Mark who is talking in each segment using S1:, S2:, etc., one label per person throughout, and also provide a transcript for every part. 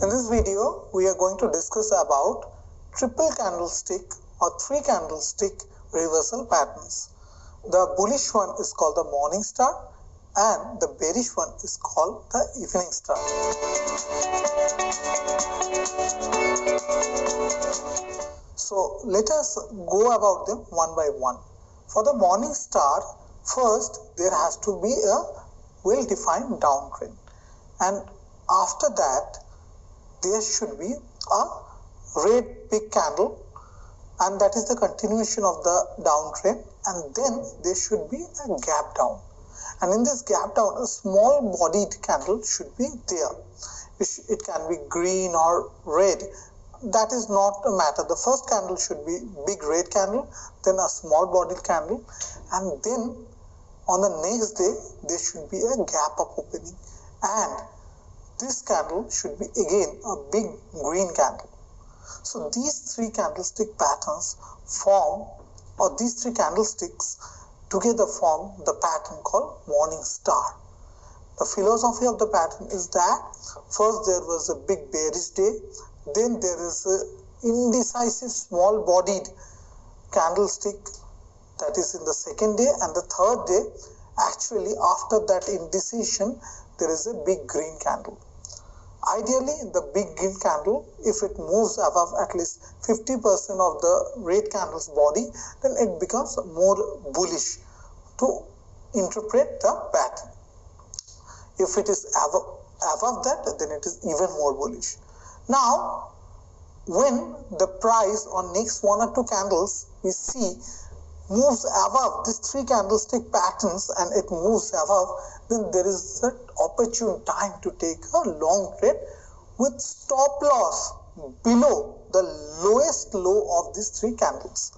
S1: In this video, we are going to discuss about triple candlestick or three candlestick reversal patterns. The bullish one is called the morning star and the bearish one is called the evening star. So let us go about them one by one. For the morning star, first there has to be a well-defined downtrend, and after that there should be a red big candle, and that is the continuation of the downtrend, and then there should be a gap down, and in this gap down a small bodied candle should be there. It can be green or red, that is not a matter. The first candle should be big red candle, then a small bodied candle, and then on the next day there should be a gap up opening, and this candle should be again a big green candle. So these three candlestick patterns form, or these three candlesticks together form the pattern called morning star. The philosophy of the pattern is that first there was a big bearish day, then there is a indecisive small bodied candlestick, that is in the second day, and the third day actually after that indecision there is a big green candle. Ideally, the big green candle, if it moves above at least 50% of the red candle's body, then it becomes more bullish to interpret the pattern. If it is above that, then it is even more bullish. Now, when the price on next one or two candles we see moves above these three candlestick patterns and it moves above, then there is an opportune time to take a long trade with stop loss below the lowest low of these three candles.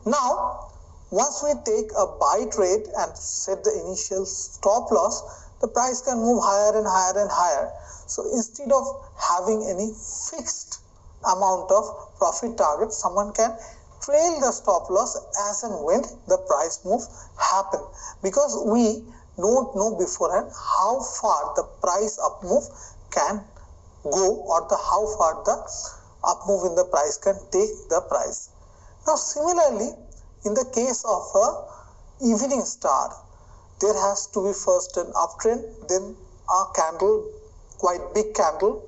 S1: Now, once we take a buy trade and set the initial stop loss, the price can move higher and higher and higher. So instead of having any fixed amount of profit target, someone can trail the stop loss as and when the price move happen, because we don't know beforehand how far the price up move can go, or how far the up move in the price can take the price. Now similarly, in the case of a evening star, there has to be first an uptrend, then a candle, quite big candle,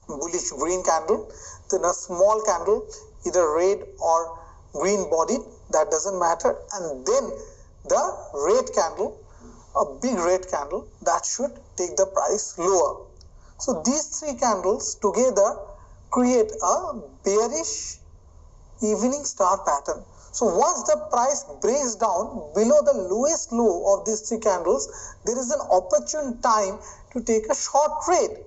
S1: bullish green candle, then a small candle, either red or green bodied, that doesn't matter, and then the red candle, a big red candle, that should take the price lower. So these three candles together create a bearish evening star pattern. So once the price breaks down below the lowest low of these three candles, there is an opportune time to take a short trade,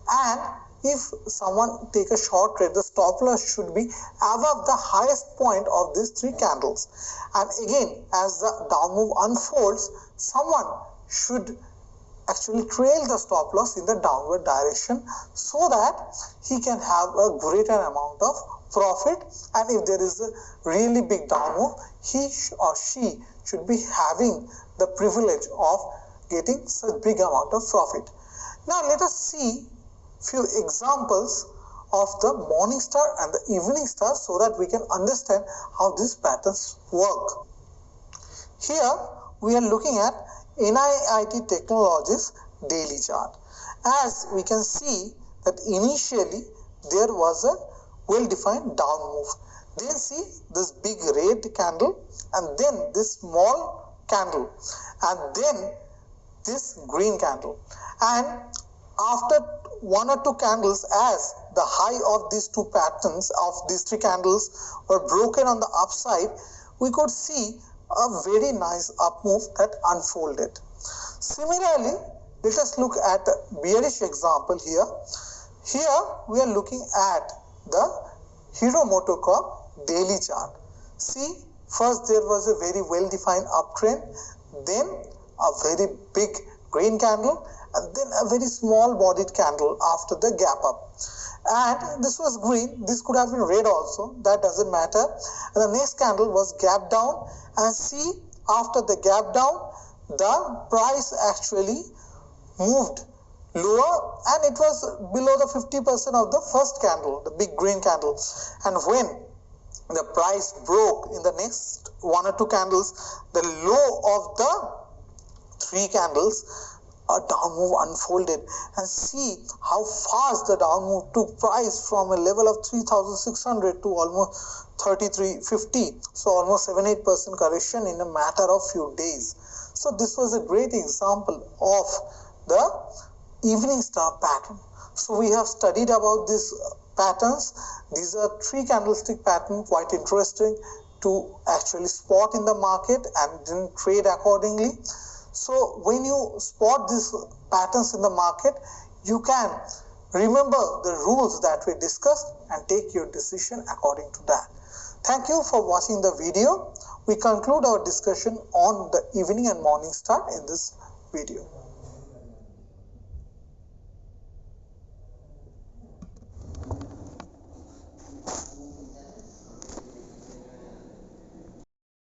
S1: and if someone take a short trade, the stop loss should be above the highest point of these three candles. And again, as the down move unfolds, someone should actually trail the stop loss in the downward direction so that he can have a greater amount of profit, and if there is a really big down move, he or she should be having the privilege of getting such big amount of profit. Now let us see few examples of the morning star and the evening star so that we can understand how these patterns work. Here we are looking at NIIT Technologies daily chart. As we can see that initially there was a well-defined down move. Then see this big red candle, and then this small candle, and then this green candle. And after one or two candles, as the high of these two patterns of these three candles were broken on the upside, we could see a very nice up move that unfolded. Similarly, let us look at a bearish example here. Here we are looking at the Hero MotoCorp daily chart. See, first there was a very well-defined uptrend, then a very big green candle, and then a very small bodied candle after the gap up. And this was green, this could have been red also, that doesn't matter. And the next candle was gap down, and see, after the gap down, the price actually moved lower, and it was below the 50% of the first candle, the big green candle. And when the price broke in the next 1 or 2 candles, the low of the 3 candles, a down move unfolded. And see how fast the down move took price from a level of 3,600 to almost 3350. So almost 7-8% correction in a matter of few days. So this was a great example of the evening star pattern. So we have studied about these patterns. These are 3 candlestick pattern, quite interesting to actually spot in the market and then trade accordingly. So when you spot these patterns in the market, you can remember the rules that we discussed and take your decision according to that. Thank you for watching the video. We conclude our discussion on the evening and morning star in this video.